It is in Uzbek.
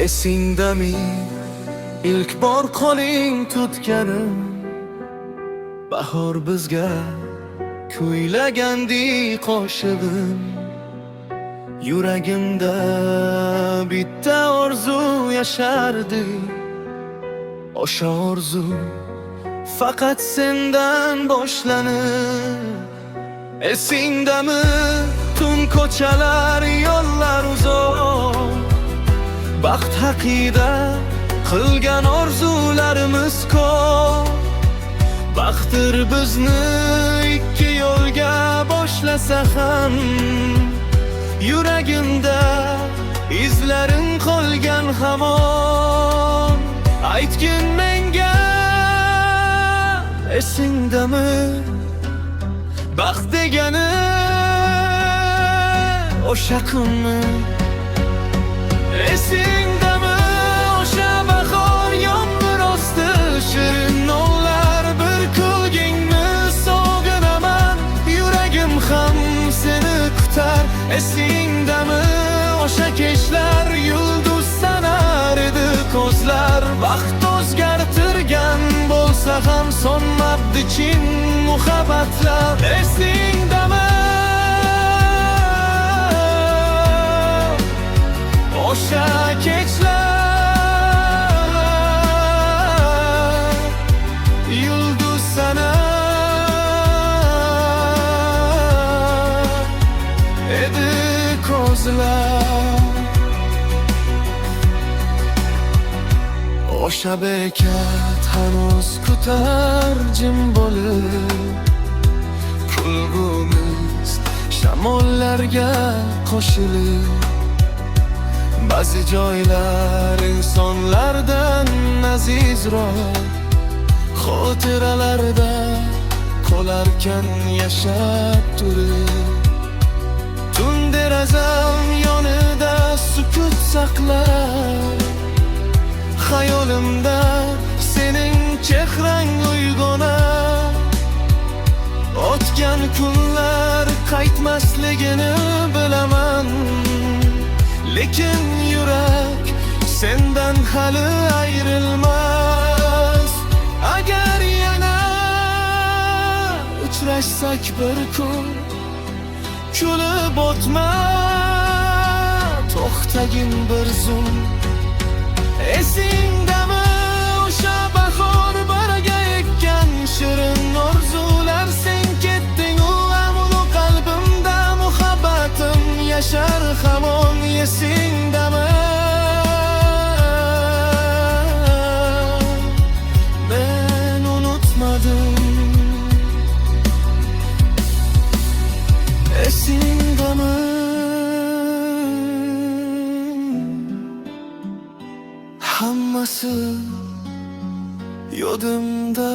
Esingdami ilk bor qo'ling tutganim, bahor bizga kuylagandi qo'shig'im. Yuragimda bitta orzu yashardi, o'sha orzu faqat sendan boshlanib. Esingdami tun ko'chalar, yo'llar uzoq, baxt haqida qilgan orzularimiz ko'p. Baxtdir bizni ikki yo'lga boshlasa ham, yuragimda izlaring qolgan hamon. Aytgin menga, esingdami baxt degani o'sha kunmi? Esingdami o'sha bahor yomg'ir osti, shirin nonlar bir kulgingni sog'inaman. Yuragim ham seni kutar. Esingdami o'sha kechlar, yulduz sanar edi ko'zlar. Vaqt o'zgartirgan bo'lsa ham so'nmabdi chin muhabbatlar. Esingdami o'sha kechlar, yulduz sanar edi ko'zlar. O'sha bekat hanuz kutar jim bo'lib, kulgimiz shamollarga qo'shilib. Ba'zi joylar insonlardan azizroq, xotiralarda qolarkan yashab turib. Tun derazam yonida sukut saqlar, xayolimda sening chehrang uyg'onar. O'tgan kunlar qaytmasligini bilaman, lekin yurak sendan hali ayrilmas. Agar yana uchrashsak bir kun, kulib o'tma, to'xtagin bir zum. Esingdami o'sha bahor barga ekkan shirin orzular? Sen ketding u amulu qalbimda, muhabbatim yashar hamon. Esingdami men unutmadim. Esingdami hammasi yodimda.